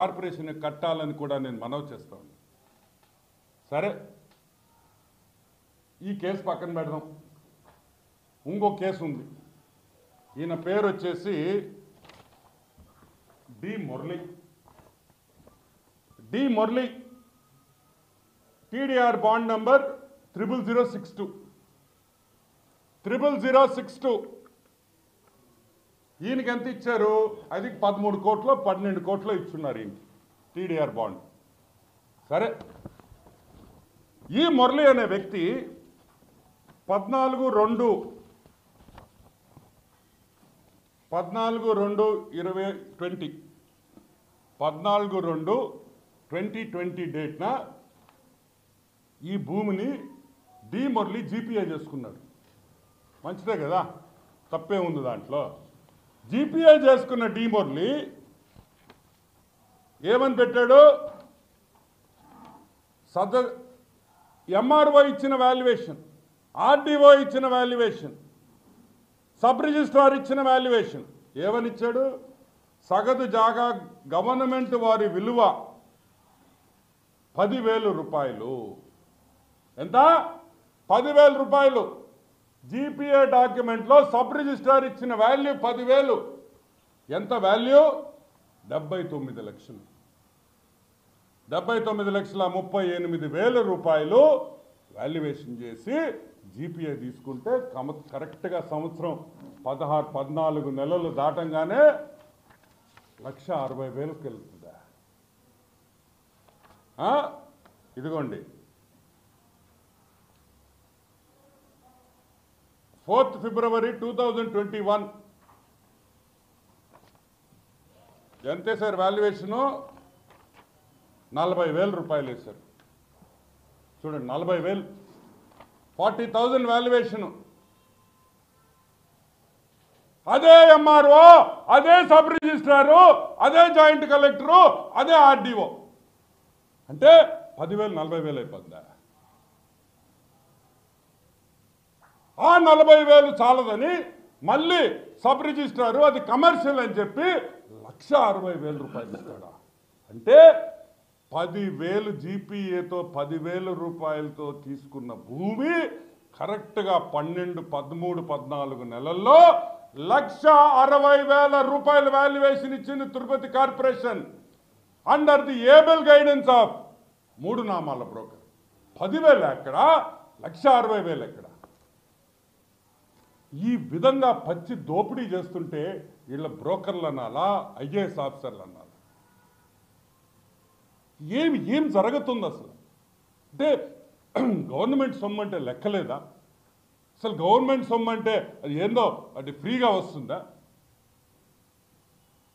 Corporation కట్టాలని కూడా నేను మనవి చేస్తాను. సరే, ఈ కేసు పక్కన పెడదాం. ఇంకో కేసు ఉంది. ఈయన పేరు వచ్చేసి D Murali, TDR bond number 00062. ఈయనకి ఎంత ఇచ్చారు? అది 13 కోట్లు 12 కోట్లు ఇచ్చున్నారు ఈయనకి టీడీఆర్ బాండ్. సరే, ఈ మురళి అనే వ్యక్తి 14/2/2020 డేట్న ఈ భూమిని డి మురళి జీపీఏ చేసుకున్నాడు. మంచిదే కదా, తప్పే ఉంది దాంట్లో. జీపీఏ చేసుకున్న డి మురళి ఏమని పెట్టాడు? ఎంఆర్ఓ ఇచ్చిన వాల్యుయేషన్, ఆర్డీఓ ఇచ్చిన వాల్యుయేషన్, సబ్ రిజిస్ట్రార్ ఇచ్చిన వాల్యుయేషన్ ఏమని ఇచ్చాడు? సగటు జాగా గవర్నమెంట్ వారి విలువ 10,000 రూపాయలు. ఎంత? 10,000 రూపాయలు. జీపీఏ డాక్యుమెంట్లో సబ్ రిజిస్ట్రార్ ఇచ్చిన వాల్యూ 10,000. ఎంత వాల్యూ? 79 లక్షలు. 79,38,000 రూపాయలు వాల్యుయేషన్ చేసి జీపీఏ తీసుకుంటే కరెక్ట్గా సంవత్సరం 14 నెలలు దాటంగానే 1,60,000కి వెళ్తుందా? ఇదిగోండి, 4th February 2021 ఎంత వేశారు వాల్యుయేషను? 40,000 రూపాయలు వేశారు. చూడండి, 40,000, 40,000 వాల్యుయేషను. అదే ఎంఆర్ఓ, అదే సబ్ రిజిస్ట్రారు, అదే జాయింట్ కలెక్టరు, అదే ఆర్డీఓ. అంటే 10,000 40,000 అయిపోతుందా? ఆ 40,000 చాలదని మళ్ళీ సబ్ రిజిస్ట్రారు అది కమర్షియల్ అని చెప్పి 1,60,000 రూపాయలు ఇస్తాడా? అంటే 10,000 జీపీఏతో 10,000 రూపాయలతో తీసుకున్న భూమి కరెక్ట్గా 12, 13, 14 నెలల్లో 1,60,000 రూపాయల వాల్యుయేషన్ ఇచ్చింది Tirupati corporation under the able guidance of 3 Namala broker. 10,000 ఎక్కడ? 1,60,000 ఎక్కడ? ఈ విధంగా పచ్చి దోపిడీ చేస్తుంటే వీళ్ళ బ్రోకర్లు అనాలా, ఐఏఎస్ ఆఫీసర్లు అనాలా? ఏం జరుగుతుంది అసలు? అంటే గవర్నమెంట్ సొమ్ము అంటే లెక్కలేదా? అసలు గవర్నమెంట్ సొమ్ము అంటే అది ఏందో అది ఫ్రీగా వస్తుందా?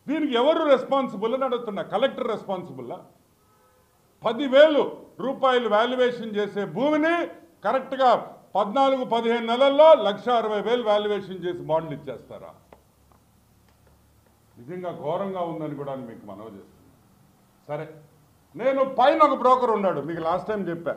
దీనికి ఎవరు రెస్పాన్సిబుల్ అని అడుగుతున్నా. కలెక్టర్ రెస్పాన్సిబుల్లా? 10,000 రూపాయలు వాల్యుయేషన్ చేసే భూమిని కరెక్ట్గా 14-15 నెలల్లో 1,60,000 వాల్యుయేషన్ చేసి బాండ్లు ఇచ్చేస్తారా? నిజంగా ఘోరంగా ఉందని కూడా మీకు మనవి చేస్తున్నాను. సరే, నేను పైన ఒక బ్రోకర్ ఉన్నాడు, మీకు లాస్ట్ టైం చెప్పా.